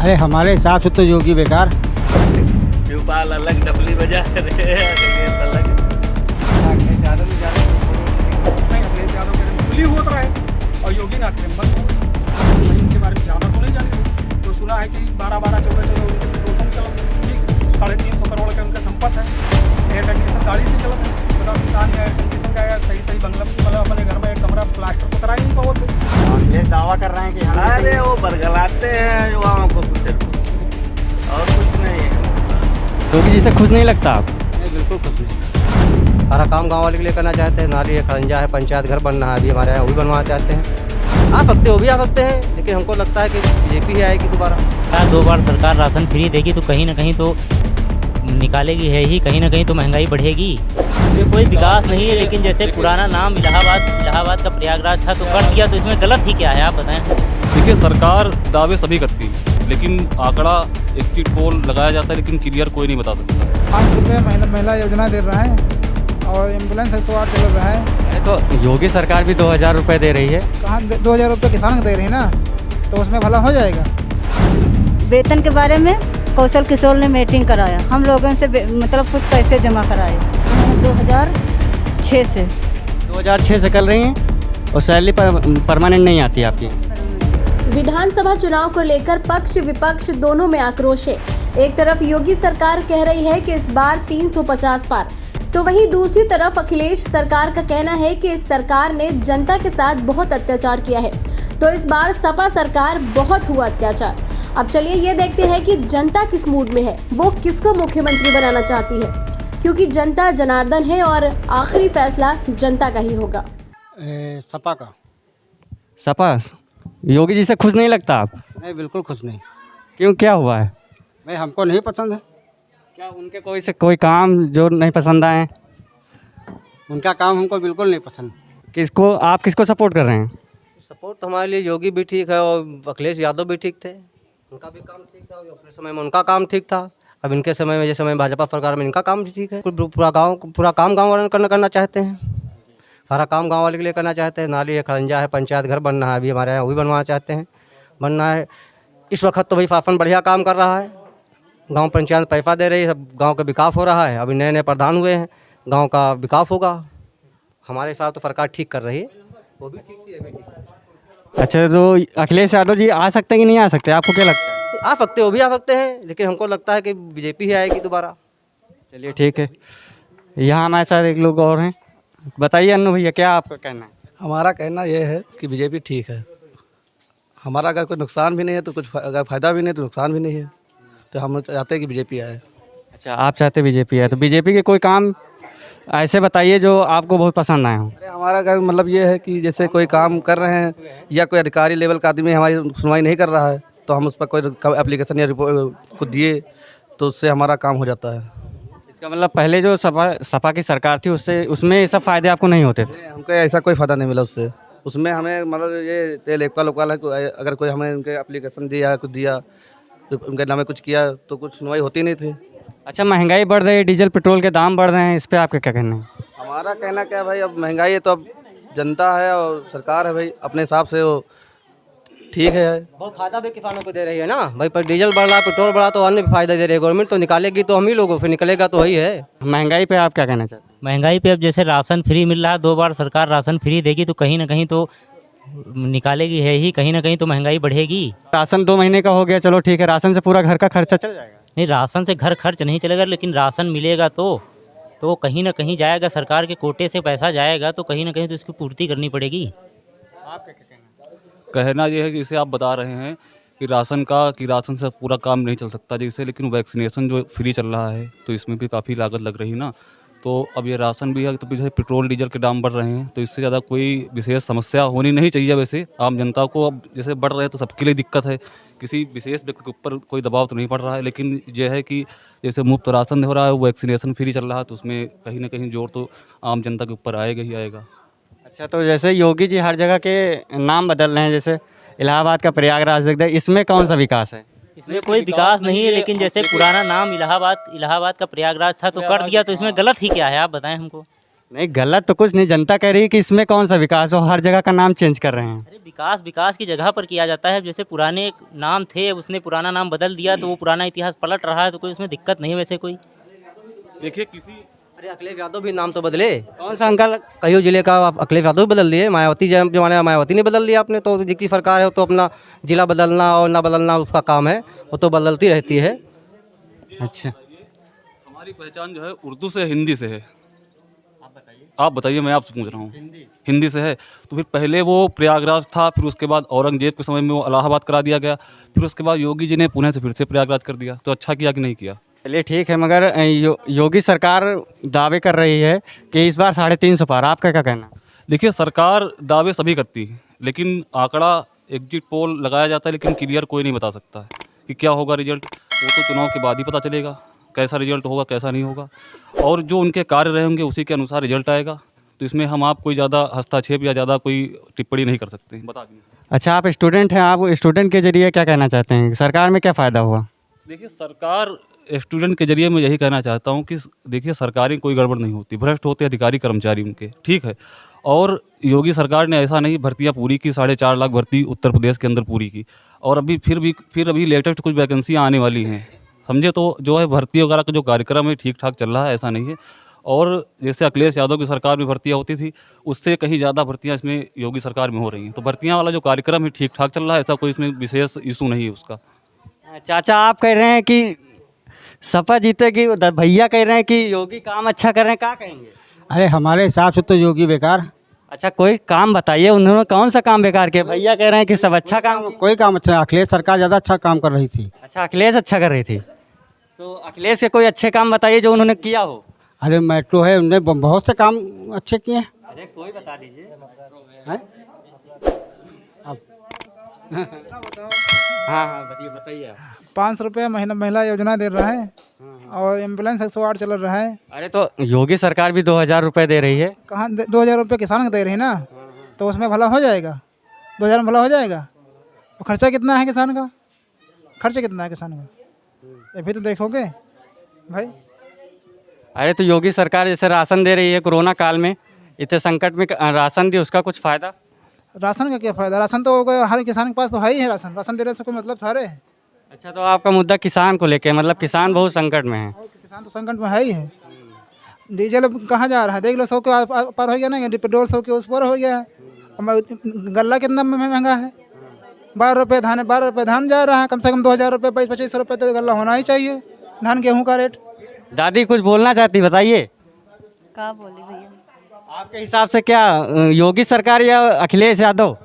अरे हमारे हिसाब से तो योगी बेकार। शिवपाल अलग, डबली बजा रहे अलग। अखिलेश यादव भी जा रहे नहीं, अखिलेश यादव कह रहे खुली होता रहे और योगी नाथ करें बंद हो। नहीं, उनके बारे में ज़्यादा तो नहीं जाने, तो सुना है कि 12-12, 14-14 उनके पेट्रोल पंप चला, ठीक 350 करोड़ का उनका संपत्ति है। एयर कंडीशन गाड़ी से चला है, मतलब किसान एयर कंडीशन का है, सही बंगला मतलब अपने घर में एक कमरा प्लास्टर को कराई नहीं बहुत। अखिलेश दावा कर रहे हैं कि अरे वो बरगलाते हैं युवाओं को कुछ और कुछ नहीं है। योगी जी से खुश नहीं लगता आप? नहीं, बिल्कुल कुछ नहीं। सारा काम गांव वाले के लिए करना चाहते हैं। नाली है, खरंजा है, पंचायत घर बनना है, अभी हमारे यहाँ वो भी बनवाना चाहते हैं। आ सकते वो भी आ सकते हैं, लेकिन हमको लगता है कि बीजेपी ही आएगी दोबारा। 2 बार सरकार राशन फ्री देगी तो कहीं ना कहीं तो निकालेगी है ही, कहीं ना कहीं तो महंगाई बढ़ेगी। ये कोई विकास नहीं है, लेकिन जैसे पुराना नाम इलाहाबाद का प्रयागराज था तो कर दिया, तो इसमें गलत ही क्या है आप बताएं। देखिए, सरकार दावे सभी करती है, लेकिन आंकड़ा एग्जिट पोल लगाया जाता है, लेकिन क्लियर कोई नहीं बता सकता। 500 रुपये महिला योजना दे रहा है और एम्बुलेंस 108 चल रहा है। तो योगी सरकार भी 2000 रुपये दे रही है। कहाँ 2000 रुपये किसान को दे रही है ना, तो उसमें भला हो जाएगा। वेतन के बारे में कौशल किशोर ने मीटिंग कराया, हम लोगों से मतलब कुछ पैसे जमा कराए 2006 से 2006 से कर रही हैं और सैलरी परमानेंट नहीं आती आपकी। विधानसभा चुनाव को लेकर पक्ष विपक्ष दोनों में आक्रोश है। एक तरफ योगी सरकार कह रही है कि इस बार 350 पार, तो वहीं दूसरी तरफ अखिलेश सरकार का कहना है कि इस सरकार ने जनता के साथ बहुत अत्याचार किया है, तो इस बार सपा सरकार बहुत हुआ अत्याचार। अब चलिए ये देखते हैं कि जनता किस मूड में है, वो किसको मुख्यमंत्री बनाना चाहती है, क्योंकि जनता जनार्दन है और आखिरी फैसला जनता का ही होगा। सपा का। सपा योगी जी से खुश नहीं लगता आप? नहीं, बिल्कुल खुश नहीं। क्यों, क्या हुआ है? भाई हमको नहीं पसंद है। क्या उनके कोई काम जो नहीं पसंद आए? उनका काम हमको बिल्कुल नहीं पसंद। आप किसको सपोर्ट कर रहे हैं? सपोर्ट तो हमारे लिए योगी भी ठीक है और अखिलेश यादव भी ठीक थे। उनका भी काम ठीक था, अपने समय में उनका काम ठीक था। अब इनके समय में, जैसे समय भाजपा सरकार में, इनका काम भी ठीक है। पूरा काम गाँव वाले करना चाहते हैं। सारा काम गांव वाले के लिए करना चाहते हैं। नाली है, खरंजा है, पंचायत घर बनना है, अभी हमारे यहाँ वो भी बनवाना चाहते हैं, बनना है। इस वक्त तो भाई शासन बढ़िया काम कर रहा है, गांव पंचायत पैसा दे रही है, सब गांव का विकास हो रहा है। अभी नए प्रधान हुए हैं, गांव का विकास होगा। हमारे हिसाब तो सरकार ठीक कर रही है, वो भी ठीक थी, अभी ठीक। अच्छा, तो अखिलेश यादव जी आ सकते हैं कि नहीं आ सकते, आपको क्या लगता है? आ सकते, वो भी आ सकते हैं, लेकिन हमको लगता है कि बीजेपी ही आएगी दोबारा। चलिए ठीक है। यहाँ हमारे साथ एक लोग और हैं, बताइए अन्नू भैया, क्या आपका कहना है? हमारा कहना यह है कि बीजेपी ठीक है। हमारा अगर कोई नुकसान भी नहीं है तो कुछ अगर फ़ायदा भी नहीं है तो नुकसान भी नहीं है, तो हम चाहते हैं कि बीजेपी आए। अच्छा, आप चाहते बीजेपी आए, तो बीजेपी के कोई काम ऐसे बताइए जो आपको बहुत पसंद आए हों। अरे हमारा अगर मतलब ये है कि जैसे कोई काम कर रहे हैं या कोई अधिकारी लेवल का आदमी हमारी सुनवाई नहीं कर रहा है, तो हम उस पर कोई एप्लीकेशन या रिपोर्ट को दिए तो उससे हमारा काम हो जाता है। इसका मतलब पहले जो सपा की सरकार थी उसमें ये सब फायदे आपको नहीं होते थे? हमको ऐसा कोई फ़ायदा नहीं मिला उससे। उसमें हमें मतलब ये तेल लोकल है, अगर कोई हमें उनके एप्लीकेशन दिया, कुछ दिया, उनके नाम कुछ किया तो कुछ सुनवाई होती नहीं थी। अच्छा, महंगाई बढ़ रही है, डीजल पेट्रोल के दाम बढ़ रहे हैं, इस पर आपका क्या कहना है? हमारा कहना क्या है भाई, अब महंगाई है तो अब जनता है और सरकार है भाई, अपने हिसाब से वो ठीक है। बहुत फायदा भी किसानों को दे रही है ना भाई, पर डीजल बढ़ रहा, पेट्रोल बढ़ा तो अन्य भी फायदा दे रही है। गवर्नमेंट तो निकालेगी तो हम ही लोगों, फिर निकलेगा तो वही है। महंगाई पे आप क्या कहना चाहते हैं? महंगाई पे अब जैसे राशन फ्री मिल रहा है, 2 बार सरकार राशन फ्री देगी तो कहीं ना कहीं तो निकालेगी है ही, कहीं ना कहीं तो महंगाई बढ़ेगी। राशन 2 महीने का हो गया, चलो ठीक है, राशन से पूरा घर का खर्चा चल जाएगा? नहीं, राशन से घर खर्च नहीं चलेगा, लेकिन राशन मिलेगा तो कहीं ना कहीं जाएगा, सरकार के कोटे से पैसा जाएगा, तो कहीं ना कहीं तो इसकी पूर्ति करनी पड़ेगी। आपका क्या कहना यह है कि इसे आप बता रहे हैं कि राशन से पूरा काम नहीं चल सकता जैसे, लेकिन वैक्सीनेशन जो फ्री चल रहा है तो इसमें भी काफ़ी लागत लग रही है ना, तो अब ये राशन भी है, तो पीछे पेट्रोल डीजल के दाम बढ़ रहे हैं, तो इससे ज़्यादा कोई विशेष समस्या होनी नहीं चाहिए। वैसे आम जनता को अब जैसे बढ़ रहे हैं तो सबके लिए दिक्कत है, किसी विशेष व्यक्ति के ऊपर कोई दबाव तो नहीं पड़ रहा है, लेकिन यह है कि जैसे मुफ्त राशन हो रहा है, वैक्सीनेशन फ्री चल रहा है, तो उसमें कहीं ना कहीं जोर तो आम जनता के ऊपर आएगा ही आएगा। अच्छा, तो जैसे योगी जी हर जगह के नाम बदल रहे हैं, जैसे इलाहाबाद का प्रयागराज, इसमें कौन सा विकास है? इसमें कोई विकास नहीं है, लेकिन जैसे पुराना नाम इलाहाबाद का प्रयागराज था तो कर दिया, तो इसमें गलत ही क्या है आप बताएं हमको। नहीं, गलत तो कुछ नहीं, जनता कह रही है कि इसमें कौन सा विकास हो, हर जगह का नाम चेंज कर रहे हैं। अरे विकास विकास की जगह पर किया जाता है। जैसे पुराने एक नाम थे, उसने पुराना नाम बदल दिया तो वो पुराना इतिहास पलट रहा है, तो कोई उसमें दिक्कत नहीं है वैसे कोई। देखिए किसी अरे अखिलेश यादव भी नाम तो बदले। कौन सा अंकल? कईयों जिले का आप अखिलेश यादव भी बदल दिए। मायावती जमाने में मायावती ने बदल दिया आपने, तो जिसकी सरकार है तो अपना जिला बदलना और ना बदलना उसका काम है, वो तो बदलती रहती है। अच्छा, हमारी पहचान जो है उर्दू से हिंदी से है। आप बताइए, मैं आपसे पूछ रहा हूँ। हिंदी से है तो फिर पहले वो प्रयागराज था, फिर उसके बाद औरंगजेब के समय में वो इलाहाबाद करा दिया गया, फिर उसके बाद योगी जी ने पुणे से फिर से प्रयागराज कर दिया। तो अच्छा किया कि नहीं किया? चलिए ठीक है, मगर योगी सरकार दावे कर रही है कि इस बार 350 पार, आपका क्या कहना? देखिए सरकार दावे सभी करती है, लेकिन आंकड़ा एग्जिट पोल लगाया जाता है, लेकिन क्लियर कोई नहीं बता सकता है कि क्या होगा रिजल्ट। वो तो चुनाव के बाद ही पता चलेगा कैसा रिजल्ट होगा कैसा नहीं होगा, और जो उनके कार्य रहेंगे उसी के अनुसार रिजल्ट आएगा। तो इसमें हम आप कोई ज़्यादा हस्तक्षेप या ज़्यादा कोई टिप्पणी नहीं कर सकते। बता दीजिए। अच्छा, आप स्टूडेंट हैं, आप स्टूडेंट के जरिए क्या कहना चाहते हैं, सरकार में क्या फ़ायदा हुआ? देखिए सरकार स्टूडेंट के जरिए मैं यही कहना चाहता हूँ कि देखिए सरकारी कोई गड़बड़ नहीं होती, भ्रष्ट होते अधिकारी कर्मचारी उनके, ठीक है। और योगी सरकार ने ऐसा नहीं भर्तियाँ पूरी की, 4.5 लाख भर्ती उत्तर प्रदेश के अंदर पूरी की, और अभी फिर अभी लेटेस्ट कुछ वैकेंसियाँ आने वाली हैं, समझे। तो जो है भर्ती वगैरह का जो कार्यक्रम है ठीक ठाक चल रहा है, ऐसा नहीं है। और जैसे अखिलेश यादव की सरकार में भर्तियाँ होती थी, उससे कहीं ज़्यादा भर्तियाँ इसमें योगी सरकार में हो रही हैं। तो भर्तियाँ वाला जो कार्यक्रम है ठीक ठाक चल रहा है, ऐसा कोई इसमें विशेष इशू नहीं है उसका। चाचा, आप कह रहे हैं कि सपा जीतेगी, उधर भैया कह रहे हैं कि योगी काम अच्छा कर रहे हैं, क्या कहेंगे? अरे हमारे हिसाब से तो योगी बेकार। अच्छा, कोई काम बताइए, उन्होंने कौन सा काम बेकार किया? भैया कह रहे हैं कि सब अच्छा काम। कोई काम अच्छा, अखिलेश सरकार ज़्यादा अच्छा काम कर रही थी। अच्छा, अखिलेश अच्छा कर रही थी, तो अखिलेश के कोई अच्छे काम बताइए जो उन्होंने किया हो। अरे मेट्रो है, उनने बहुत से काम अच्छे किए हैं। अरे कोई बता दीजिए। हैं? अब हाँ, बताइए। 500 रुपये महीना महिला योजना दे रहा है, और एम्बुलेंस 108 चल रहा है। अरे तो योगी सरकार भी 2000 रुपये दे रही है। कहाँ 2000 रुपये किसान को दे रही है ना, तो उसमें भला हो जाएगा, 2000 में भला हो जाएगा। और खर्चा कितना है किसान का, खर्चा कितना है किसान का, ये भी तो देखोगे भाई। अरे तो योगी सरकार जैसे राशन दे रही है, कोरोना काल में इतने संकट में राशन दी, उसका कुछ फ़ायदा? राशन का क्या फ़ायदा, राशन तो हर किसान के पास तो है ही है, राशन देने से कोई मतलब था रे। अच्छा, तो आपका मुद्दा किसान को लेके, मतलब किसान बहुत संकट में है। किसान तो संकट में है ही है। डीजल कहाँ जा रहा है, देख लो, 100 के पार हो गया ना, पेट्रोल 100 के उस पर हो गया है। गल्ला कितना महंगा है, 12 रुपये धान है, 12 रुपये धान जा रहा है, कम से कम 2000 रुपये 2500 रुपये तो गल्ला होना ही चाहिए, धान गेहूँ का रेट। दादी कुछ बोलना चाहती, बताइए। क्या बोली भैया? आपके हिसाब से क्या, योगी सरकार या अखिलेश यादव?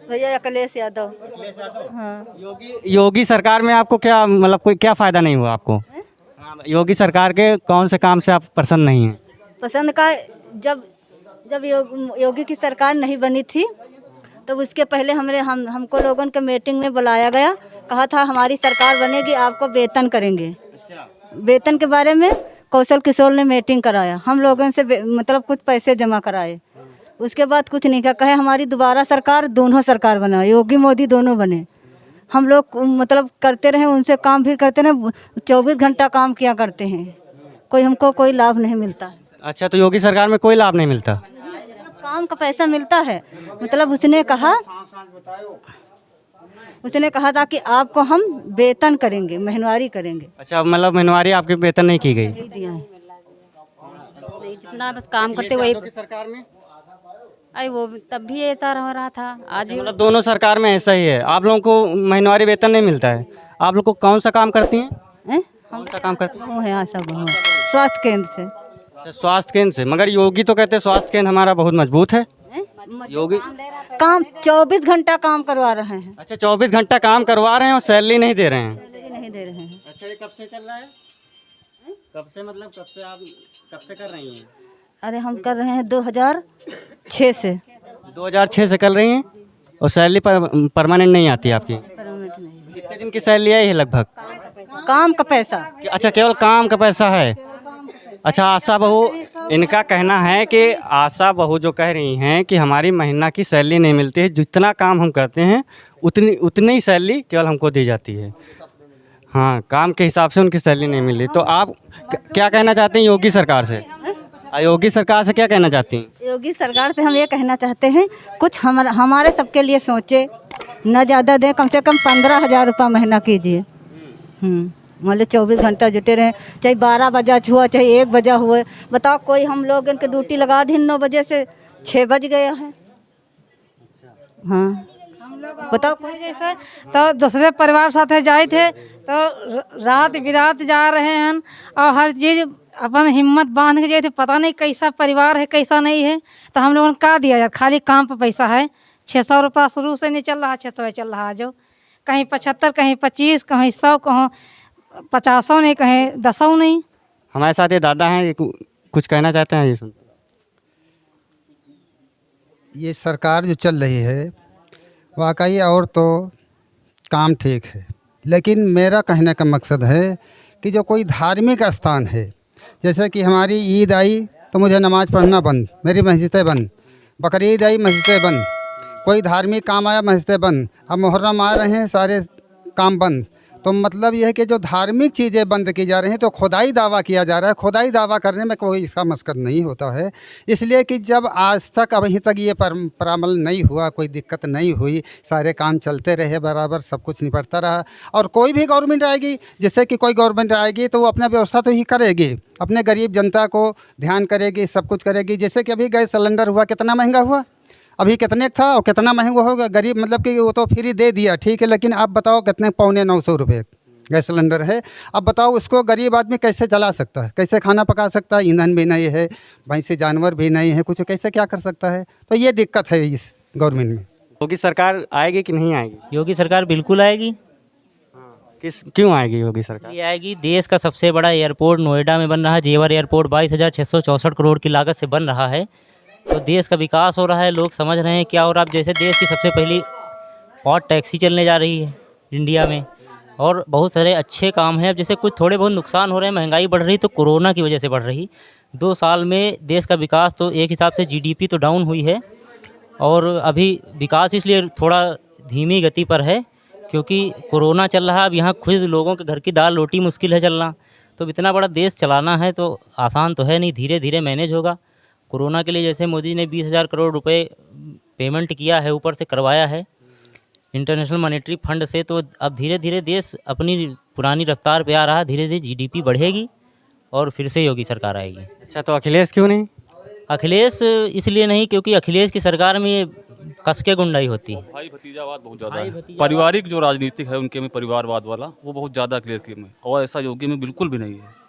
भैया अखिलेश यादव। हाँ। योगी सरकार में आपको क्या, मतलब कोई क्या फ़ायदा नहीं हुआ आपको? हाँ, योगी सरकार के कौन से काम से आप पसंद नहीं हैं? पसंद का, जब योगी की सरकार नहीं बनी थी तो उसके पहले हमको लोगों के मीटिंग में बुलाया गया, कहा था हमारी सरकार बनेगी आपको वेतन करेंगे। वेतन के बारे में कौशल किशोर ने मीटिंग कराया, हम लोगों से मतलब कुछ पैसे जमा कराए, उसके बाद कुछ नहीं कहा, कहे हमारी दोबारा सरकार, दोनों सरकार बना, योगी मोदी दोनों बने। हम लोग मतलब करते रहे, उनसे काम भी करते रहे, 24 घंटा काम किया करते हैं, हमको कोई लाभ नहीं मिलता। अच्छा, तो योगी सरकार में कोई लाभ नहीं मिलता? काम का पैसा मिलता है, मतलब उसने कहा था कि आपको हम वेतन करेंगे, महीनवारी करेंगे। अच्छा, मतलब महीनवारी आपकी वेतन नहीं की गई? नहीं दिया है, जितना बस काम करते वही सरकार में। अरे वो तब भी ऐसा हो रहा था, आज भी मतलब दोनों सरकार में ऐसा ही है, आप लोगों को महीनवारी वेतन नहीं मिलता है। आप लोग को कौन सा काम करती हैं? कौन सा काम करती हैं? वो है सब स्वास्थ्य केंद्र से। अच्छा, स्वास्थ्य केंद्र से, मगर योगी तो कहते हैं स्वास्थ्य केंद्र हमारा बहुत मजबूत है। योगी काम 24 घंटा काम करवा रहे हैं। अच्छा, 24 घंटा काम करवा रहे हैं और सैलरी नहीं दे रहे हैं? सैलरी नहीं दे रहे हैं। अच्छा, ये कब से चल रहा है? कब से, मतलब कब से आप कब से कर रही हैं? अरे हम कर रहे हैं 2006 से। 2006 से कर रही हैं, और सैलरी परमानेंट नहीं आती आपकी? परमानेंट नहीं। कितने दिन की सैलरी आई है लगभग? काम का पैसा। अच्छा, केवल काम का पैसा है। अच्छा, आशा बहू, इनका कहना है कि आशा बहू जो कह रही हैं कि हमारी महीना की सैलरी नहीं मिलती है, जितना काम हम करते हैं उतनी ही सैलरी केवल हमको दी जाती है। हाँ, काम के हिसाब से उनकी सैलरी नहीं मिली। तो आप क्या कहना चाहते हैं योगी सरकार से? योगी सरकार से क्या कहना चाहती हैं? योगी सरकार से हम ये कहना चाहते हैं कुछ हमारे सबके लिए सोचे, न ज़्यादा दें, कम से कम 15,000 रुपये महीना कीजिए। मतलब 24 घंटा जुटे रहें, चाहे 12 बजा हुआ चाहे 1 बजा हुए। बताओ कोई हम लोग इनके ड्यूटी लगा दी 9 बजे से 6 बज गया है। हाँ बताओ कोई जैसे तो दूसरे परिवार साथ जाए थे तो रात बिरात जा रहे हैं और हर चीज़ अपन हिम्मत बांध के जाए थे। पता नहीं कैसा परिवार है कैसा नहीं है, तो हम लोगों ने क्या दिया जाए, खाली काम पर पैसा है। 600 रुपया शुरू से नहीं चल रहा, 600 चल रहा जो कहीं 75, कहीं 25, कहीं 100, कहीं 50 नहीं, कहीं 10 नहीं। हमारे साथ ये दादा हैं, ये कुछ कहना चाहते हैं, ये सुन। ये सरकार जो चल रही है वाकई और तो काम ठीक है, लेकिन मेरा कहने का मकसद है कि जो कोई धार्मिक स्थान है, जैसे कि हमारी ईद आई तो मुझे नमाज़ पढ़ना बंद, मेरी मस्जिदें बंद। बकरीद आई मस्जिदें बंद, कोई धार्मिक काम आया मस्जिदें बंद। अब मुहर्रम आ रहे हैं सारे काम बंद। तो मतलब यह है कि जो धार्मिक चीज़ें बंद की जा रही हैं तो खुदाई दावा किया जा रहा है। खुदाई दावा करने में कोई इसका मकसद नहीं होता है, इसलिए कि जब आज तक अभी तक ये परामल नहीं हुआ, कोई दिक्कत नहीं हुई, सारे काम चलते रहे बराबर, सब कुछ निपटता रहा। और कोई भी गवर्नमेंट आएगी, जैसे कि कोई गवर्नमेंट आएगी तो वो अपना व्यवस्था तो ही करेगी, अपने गरीब जनता को ध्यान करेगी, सब कुछ करेगी। जैसे कि अभी गैस सिलेंडर हुआ, कितना महंगा हुआ, अभी कितने था और कितना महंगा होगा। गरीब मतलब कि वो तो फ्री दे दिया, ठीक है, लेकिन आप बताओ कितने 950 रुपये गैस सिलेंडर है। अब बताओ उसको गरीब आदमी कैसे चला सकता है, कैसे खाना पका सकता है। ईंधन भी नहीं है, भैंसी जानवर भी नहीं है, कुछ कैसे क्या कर सकता है। तो ये दिक्कत है इस गवर्नमेंट में। योगी सरकार आएगी कि नहीं आएगी? योगी सरकार बिल्कुल आएगी। क्यों आएगी योगी सरकार? ये आएगी, देश का सबसे बड़ा एयरपोर्ट नोएडा में बन रहा है। जेवर एयरपोर्ट 22,664 करोड़ की लागत से बन रहा है। तो देश का विकास हो रहा है, लोग समझ रहे हैं क्या हो रहा है। अब जैसे देश की सबसे पहली और टैक्सी चलने जा रही है इंडिया में, और बहुत सारे अच्छे काम हैं। अब जैसे कुछ थोड़े बहुत नुकसान हो रहे हैं, महंगाई बढ़ रही तो कोरोना की वजह से बढ़ रही। 2 साल में देश का विकास तो एक हिसाब से जीडीपी तो डाउन हुई है, और अभी विकास इसलिए थोड़ा धीमी गति पर है क्योंकि कोरोना चल रहा है। अब यहाँ खुद लोगों के घर की दाल रोटी मुश्किल है चलना। तो इतना बड़ा देश चलाना है तो आसान तो है नहीं, धीरे धीरे मैनेज होगा। कोरोना के लिए जैसे मोदी ने 20,000 करोड़ रुपए पेमेंट किया है, ऊपर से करवाया है इंटरनेशनल मॉनेटरी फंड से। तो अब धीरे धीरे देश अपनी पुरानी रफ्तार पे आ रहा है, धीरे धीरे जीडीपी बढ़ेगी और फिर से योगी सरकार आएगी। अच्छा, तो अखिलेश क्यों नहीं? अखिलेश इसलिए नहीं क्योंकि अखिलेश की सरकार में ये कसके गुंडाई होती है। भाई भतीजावाद बहुत ज़्यादा है। पारिवारिक जो राजनीतिक है उनके में परिवारवाद वाला वो बहुत ज़्यादा अखिलेश के में, और ऐसा योगी में बिल्कुल भी नहीं है।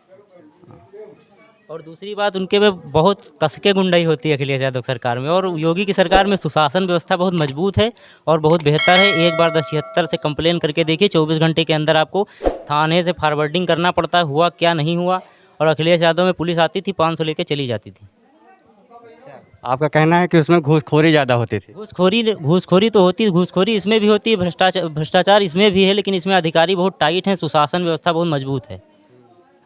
और दूसरी बात, उनके में बहुत कसके गुंडाई होती है अखिलेश यादव सरकार में। और योगी की सरकार में सुशासन व्यवस्था बहुत मजबूत है और बहुत बेहतर है। एक बार 1076 से कंप्लेन करके देखिए, 24 घंटे के अंदर आपको थाने से फॉरवर्डिंग करना पड़ता है, हुआ क्या नहीं हुआ। और अखिलेश यादव में पुलिस आती थी, 500 लेके चली जाती थी। आपका कहना है कि उसमें घूसखोरी ज़्यादा होती थी? घूसखोरी तो होती है, घूसखोरी इसमें भी होती है, भ्रष्टाचार इसमें भी है, लेकिन इसमें अधिकारी बहुत टाइट हैं, सुशासन व्यवस्था बहुत मजबूत है।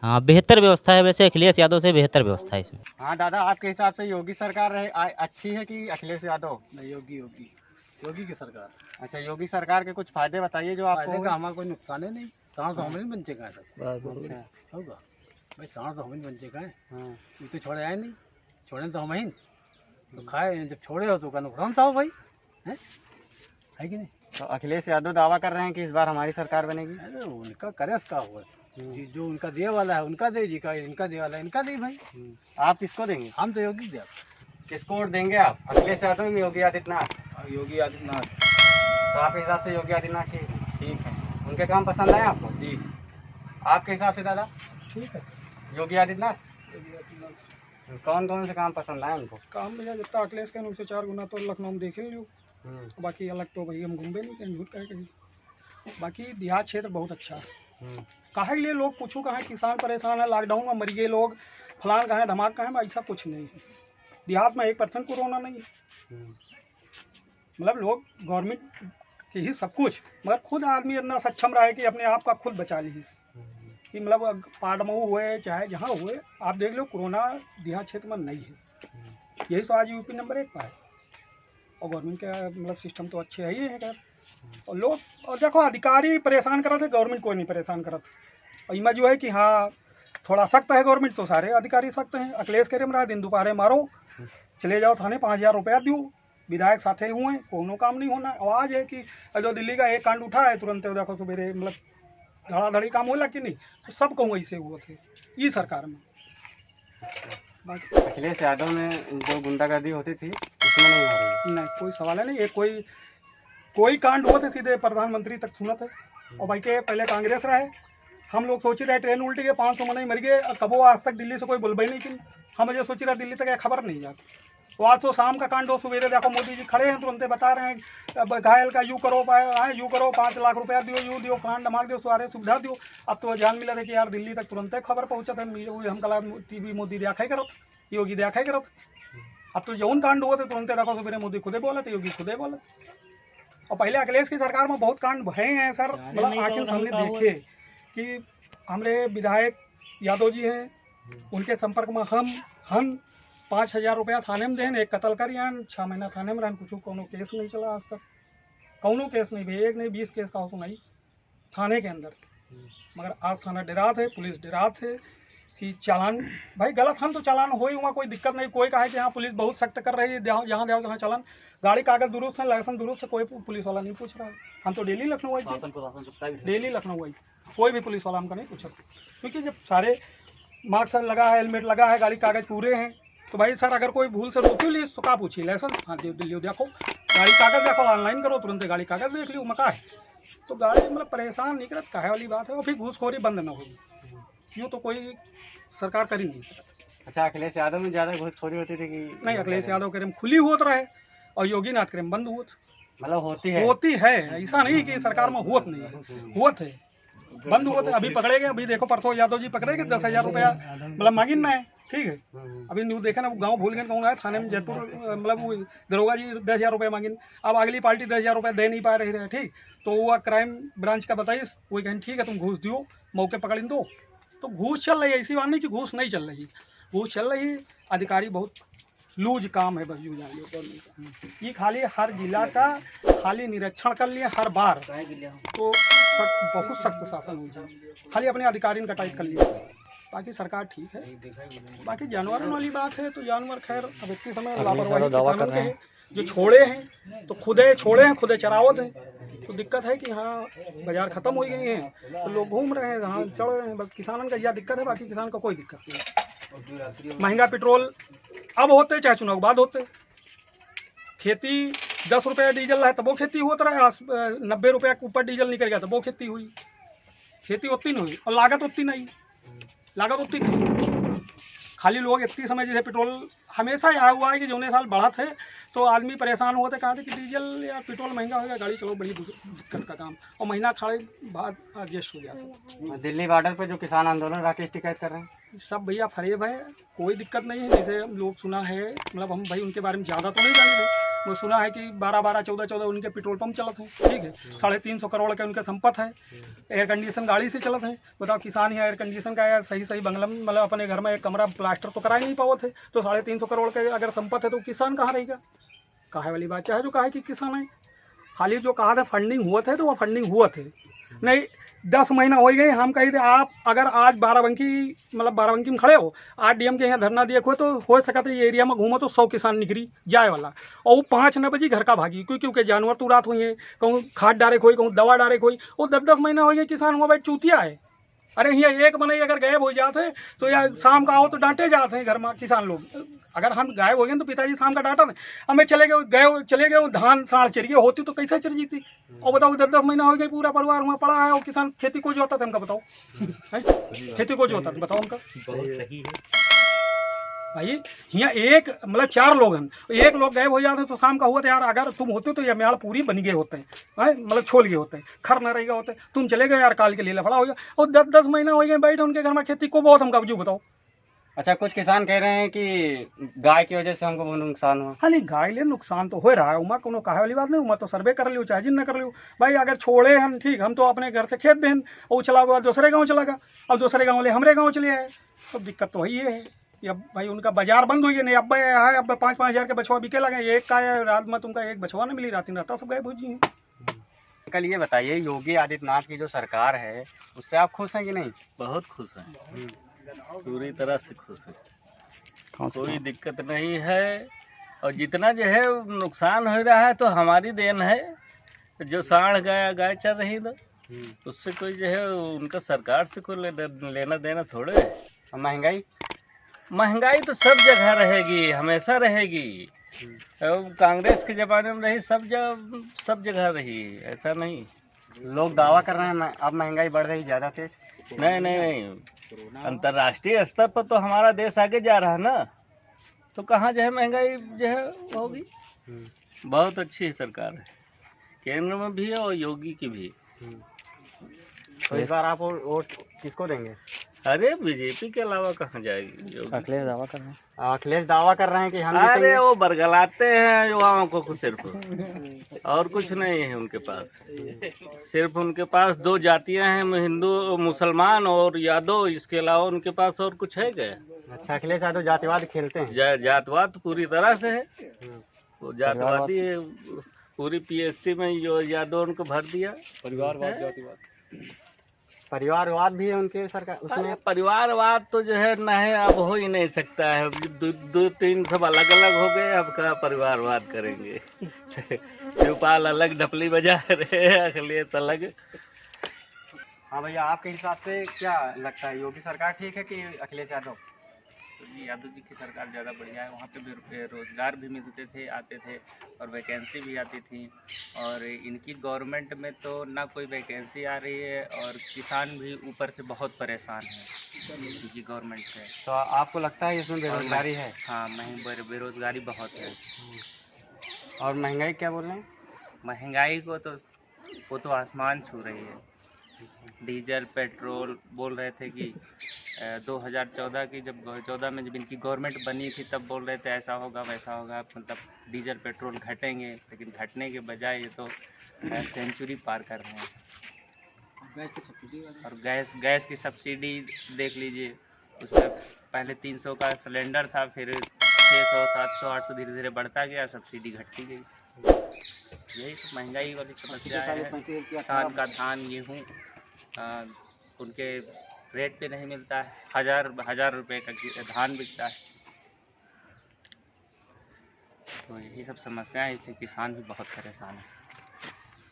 हाँ, बेहतर व्यवस्था है। वैसे अखिलेश यादव से बेहतर व्यवस्था है इसमें। हाँ दादा, आपके हिसाब से योगी सरकार अच्छी है कि अखिलेश यादव? नहीं, योगी की सरकार। अच्छा, योगी सरकार के कुछ फायदे बताइए जो आपको। हमारा कोई नुकसान है नहीं, सांस तो हमें नहीं बन चुका है सब। होगा भाई, सांस तो हमें बन चुका है। ये तो छोड़े आए नहीं, छोड़े तो हम ही तो खाए। जब छोड़े हो तो का नुकसान था भाई, है कि नहीं? तो अखिलेश यादव दावा कर रहे हैं कि इस बार हमारी सरकार बनेगी। अरे उनका करे का हुआ, जो उनका दिए वाला है उनका दे जी, का इनका दिए वाला है इनका दे भाई। आप किसको देंगे? हम तो योगी दे। किसको वोट देंगे आप, अखिलेश यादव या योगी आदित्यनाथ? योगी आदित्यनाथ। तो आपके हिसाब से योगी आदित्यनाथ ठीक है? उनके काम पसंद आए आपको? जी। आपके हिसाब से दादा? ठीक है, योगी आदित्यनाथ। कौन कौन से काम पसंद आए उनको? काम में जितना अखिलेश के उनसे 4 गुना तो लखनऊ में देख लो। बाकी अलग तो भाई हम घूमते नहीं, कहीं झूठ कहीं। बाकी देहात क्षेत्र बहुत अच्छा है। काहे के लिए लोग पूछूँ, कहाँ किसान परेशान है, लॉकडाउन में मर गए लोग, फलान कहाँ है, धमाक कहाँ है, ऐसा कुछ नहीं है। देहात में 1% कोरोना नहीं है। मतलब लोग गवर्नमेंट के ही सब कुछ, मगर खुद आदमी इतना सक्षम रहे कि अपने आप का खुद बचा ली। कि मतलब पाडमऊ हुए चाहे जहाँ हुए, आप देख लो कोरोना देहात क्षेत्र में नहीं है। यही तो आज यूपी नंबर 1 पर है। और गवर्नमेंट का मतलब सिस्टम तो अच्छे है ही है। और लोग, और देखो अधिकारी परेशान करा थे, गवर्नमेंट कोई नहीं परेशान करा था। और इमा जो है कि हाँ थोड़ा सख्त है गवर्नमेंट तो सारे अधिकारी सख्त हैं। अखिलेश कह रहे दिन दोपहर मारो, चले जाओ थाने, 5,000 रुपया दो, विधायक साथे हुए हैं, कोनो काम नहीं होना। आवाज़ है कि जो दिल्ली का एक कांड उठा है तुरंत देखो सवेरे मतलब धड़ाधड़ी काम होला कि नहीं, तो सब कहूँ ऐसे हुए थे ये सरकार में। अखिलेश यादव में जो गुंडागर्दी होती थी उसमें नहीं हो रही? नहीं, कोई सवाल है नहीं। एक कोई कांड हुआ थे सीधे प्रधानमंत्री तक सुना था। और भाई के पहले कांग्रेस रहे, हम लोग सोच रहे ट्रेन उल्ट गए, 500 मना मर गए, कबो आज तक दिल्ली से कोई बुलवाई नहीं की। हम जो सोच रहे दिल्ली तक खबर नहीं जाती। तो आज तो शाम का कांड हो, सवेरे देखो मोदी जी खड़े हैं तुरंत बता रहे हैं अब घायल का यू करो 5 लाख रुपया दियो, यू दियो, फलान धमाक दियो, सारे सुविधा दियो। अब तो ध्यान मिला था कि यार दिल्ली तक तुरंत खबर पहुँचा था। हम कल TV मोदी देखा ही करो, योगी देखा ही करो। अब तो जौन कांड हुआ थे तुरंत देखो सवेरे मोदी खुदे बोले थे, योगी खुदे बोले। और पहले अखिलेश की सरकार में बहुत कांड भये हैं सर। मतलब आखिर हमने देखे कि हमारे विधायक यादव जी हैं, उनके संपर्क में हम 5,000 रुपया थाने में दें, एक कत्ल कर यान 6 महीना थाने में रहन, कुछ कोनो केस नहीं चला आज तक, कोनो केस नहीं भाई, एक नहीं 20 केस का सुनाई थाने के अंदर। मगर आज थाना डरा थे, पुलिस डरा थे कि चालान भाई गलत हम तो चालान हो ही हुआ, कोई दिक्कत नहीं। कोई कहा कि हाँ पुलिस बहुत सख्त कर रही है, जहाँ जाओ जहाँ चालान, गाड़ी कागज दुरुस्त है, लाइसेंस दुरुस्त है, कोई पुलिस वाला नहीं पूछ रहा है। हम तो डेली लखनऊ आई, डेली लखनऊ आई, कोई भी पुलिस वाला हमका नहीं पूछा। क्योंकि जब सारे मार्क्स लगा है, हेलमेट लगा है, गाड़ी कागज पूरे हैं, तो भाई सर अगर कोई भूल से रोकी ली तो क्या पूछिए, लाइसेंस हाँ दिल्ली देखो, गाड़ी कागज देखो, ऑनलाइन करो, तुरंत गाड़ी कागज देख लियो, मका है। तो गाड़ी मतलब परेशान नहीं करत, कहे वाली बात है। और फिर घूसखोरी बंद ना होगी, यूँ तो कोई सरकार कर ही नहीं सकती। अच्छा, अखिलेश यादव में ज़्यादा घूसखोरी होती थी कि नहीं? अखिलेश यादव के खुली होत रहे और योगी नाथ के बंद हुआ, मतलब होती है, ऐसा नहीं कि सरकार में हुआ नहीं है, हुआ थे, बंद हुआ थे। अभी पकड़े गए, अभी देखो परसों यादव जी पकड़े गए, 10,000 रुपया मतलब मांगिन ना है, ठीक है। अभी न्यूज़ देखे ना, गांव भूल गए कौन है, थाने में जयपुर मतलब वो दरोगा जी 10,000 रुपये मांगिन। अब अगली पार्टी 10,000 रुपये दे नहीं पा रही है, ठीक। तो वो क्राइम ब्रांच का बताइए, वही कहें ठीक है तुम घूस दियो, मौके पकड़ दो। तो घूस चल रही है, ऐसी बात नहीं कि घूस नहीं चल रही, घूस चल रही। अधिकारी बहुत लूज काम है, बस यूँ जान लियो। ये खाली हर जिला का खाली निरीक्षण कर लिए हर बार, तो बहुत सख्त शासन हो जाए, खाली अपने अधिकारी का टाइट कर लिया, बाकी सरकार ठीक है। बाकी जानवरों वाली बात है तो जानवर खैर अब इतने समय लापरवाही किसानों के जो छोड़े हैं तो खुदे छोड़े हैं, खुदे चरावत हैं। तो दिक्कत है कि हाँ बाजार ख़त्म हो गई हैं, तो लोग घूम रहे हैं, हाँ चढ़ रहे हैं, बस किसानों का यह दिक्कत है, बाकी किसान का कोई दिक्कत नहीं। महंगा पेट्रोल अब होते चाहे चुनाव बाद होते, खेती 10 रुपया डीजल है तब वो खेती होता रहा, 90 रुपया के ऊपर डीजल निकल गया तब वो खेती हुई, खेती उतनी नहीं हुई और लागत उतनी नहीं, लागत उतनी नहीं। खाली लोग इतनी समय जैसे पेट्रोल हमेशा यह हुआ है कि जो साल बढ़ा थे तो आदमी परेशान हुए थे, कहा थे कि डीजल या पेट्रोल महंगा हो गया, गाड़ी चलो बड़ी दिक्कत का काम, और महीना खाड़े बाद एडजस्ट हो गया। दिल्ली बॉर्डर पे जो किसान आंदोलन राकेश टिकैत कर रहे हैं, सब भैया फरेब है, कोई दिक्कत नहीं है। जैसे हम लोग सुना है, मतलब हम भाई उनके बारे में ज़्यादा तो नहीं जाने थे, वो सुना है कि 12-12, 14-14 उनके पेट्रोल पंप चलते हैं, ठीक है। 350 करोड़ के उनके संपत्ति है, एयर कंडीशन गाड़ी से चलते हैं। बताओ किसान ही एयर कंडीशन का या सही बंगला में मतलब अपने घर में एक कमरा प्लास्टर तो करा ही नहीं पाओ थे, तो 350 करोड़ के अगर संपत्ति है तो किसान कहाँ रहेगा? कहा वाली बात चाहे जो कहा कि किसान है, खाली जो कहा था फंडिंग हुआ थे तो वो फंडिंग हुआ थे नहीं। 10 महीना हो गए, हम कही थे आप अगर आज बाराबंकी मतलब बाराबंकी में खड़े हो, आज डीएम के यहाँ धरना दिए खोए तो हो सका था ये एरिया में घूमो तो 100 किसान निकली जाए वाला, और वो 5-9 बजे घर का भागी, क्योंकि जानवर तो रात हुई है, कहूँ खाद डारे खोई, कहूँ दवा डारे खोई, वो 10-10 महीना हो गए किसान हुआ भाई चूतिया है। अरे यहाँ एक महीने अगर गायब हो जाते तो या शाम का आओ तो डांटे जाते हैं घर में किसान लोग। अगर हम गायब हो गए तो पिताजी शाम का डांटा थे, हमें चले गए धान साढ़ चरिए होती तो कैसे चल जीती। और बताओ 10-10 महीना हो गए, पूरा परिवार वहाँ पड़ा है, और किसान खेती को जो होता था हमका बताओ, खेती को जो होता था बताओ हमका भाई। यहाँ एक मतलब 4 लोग हैं, एक लोग गायब हो जाते तो शाम का हुआ तो यार अगर तुम होते तो ये म्याड़ पूरी बन गए होते हैं, मतलब छोल गए होते हैं, खर न रहेगा होते, तुम चले गए यार काल के लिए लफड़ा हो गया। और 10-10 महीना हो गए बैठे उनके घर में खेती को बहुत हमका जो बताओ। अच्छा, कुछ किसान कह रहे हैं कि गाय की वजह से हमको बहुत नुकसान हुआ। हाँ नहीं, गाय ले नुकसान तो हो रहा है, उमा कोनो कहे वाली बात नहीं, उमा तो सर्वे कर लियो चाहे जिन न कर लियो भाई। अगर छोड़े हम ठीक, हम तो अपने घर से खेत दें और चला गया दूसरे गाँव चला गया, अब दूसरे गाँव ले हमारे गाँव चले आए, तो दिक्कत तो वही है। अब भाई उनका बाजार बंद हो गया, नहीं अब है, अब 5-5 हज़ार के बछवा बिके लगे, एक का है रात में तुमका एक बछवा नहीं मिली, रात रहता सब गायब हो जी। कल ये बताइए, योगी आदित्यनाथ की जो सरकार है उससे आप खुश हैं कि नहीं? बहुत खुश हैं। पूरी तरह से खुश है, कोई दिक्कत नहीं है। और जितना जो है नुकसान हो रहा है तो हमारी देन है, जो साढ़ गाय चल रही तो उससे कोई जो है उनका सरकार से कोई लेना देना थोड़े है। महंगाई तो सब जगह रहेगी, हमेशा रहेगी। कांग्रेस के ज़माने में रही, सब जगह रही, ऐसा नहीं। लोग दावा कर रहे हैं अब महंगाई बढ़ रही ज़्यादा तेज। नहीं, अंतर्राष्ट्रीय स्तर पर तो हमारा देश आगे जा रहा है ना, तो कहाँ जो है महंगाई जो है होगी। बहुत अच्छी सरकार है, केंद्र में भी है और योगी की भी। तो इस बार आप वोट किसको देंगे? अरे बीजेपी के अलावा कहाँ जाएगी? अखिलेश दावा कर रहे हैं। अखिलेश दावा कर रहे हैं कि हम अरे वो बरगलाते हैं युवाओं को सिर्फ, और कुछ नहीं है उनके पास। सिर्फ उनके पास दो जातियां हैं, हिंदू मुसलमान और यादव, इसके अलावा उनके पास और कुछ है क्या? अच्छा, अखिलेश यादव जातिवाद खेलते हैं। जातवाद तो पूरी तरह से है, वो जातवादी है। पूरी पीएससी में जो यादव उनको भर दिया। परिवारवाद, जातिवाद, परिवारवाद भी है उनके सरकार उसमें। परिवारवाद तो जो है न है, अब हो ही नहीं सकता है। दो तीन सब अलग अलग हो गए, अब क्या परिवारवाद करेंगे? शिवपाल अलग ढपली बजा रहे, अखिलेश अलग। हाँ भैया, आपके हिसाब से क्या लगता है, योगी सरकार ठीक है कि अखिलेश यादव? यादव जी की सरकार ज़्यादा बढ़िया है। वहाँ पे रोज़गार भी मिलते थे, आते थे, और वैकेंसी भी आती थी। और इनकी गवर्नमेंट में तो ना कोई वैकेंसी आ रही है, और किसान भी ऊपर से बहुत परेशान है इनकी गवर्नमेंट से। तो आपको लगता है इसमें बेरोजगारी है? हाँ, बेरोज़गारी बहुत है। और महंगाई क्या बोल रहे हैं? महंगाई को तो वो तो आसमान छू रही है। डीजल पेट्रोल बोल रहे थे कि 2014 की जब 14 में जब इनकी गवर्नमेंट बनी थी तब बोल रहे थे ऐसा होगा वैसा होगा, मतलब डीजल पेट्रोल घटेंगे, लेकिन घटने के बजाय ये तो सेंचुरी पार कर रहे हैं। और गैस की सब्सिडी देख लीजिए, उसमें पहले 300 का सिलेंडर था, फिर 600, 700, 800 धीरे धीरे बढ़ता गया, सब्सिडी घटती गई। यही तो महंगाई वाली समस्या है। किसान का धान, गेहूँ उनके रेट पे नहीं मिलता है। हजार रुपए का धान बिकता है। तो यही सब समस्याएं, इसलिए किसान भी बहुत परेशान है।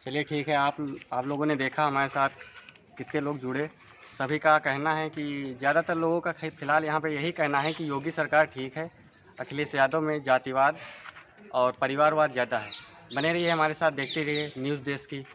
चलिए ठीक है, आप लोगों ने देखा हमारे साथ कितने लोग जुड़े। सभी का कहना है कि ज़्यादातर लोगों का फिलहाल यहाँ पे यही कहना है कि योगी सरकार ठीक है, अखिलेश यादव में जातिवाद और परिवारवाद ज़्यादा है। बने रहिए हमारे साथ, देखते रहिए न्यूज़ देश की।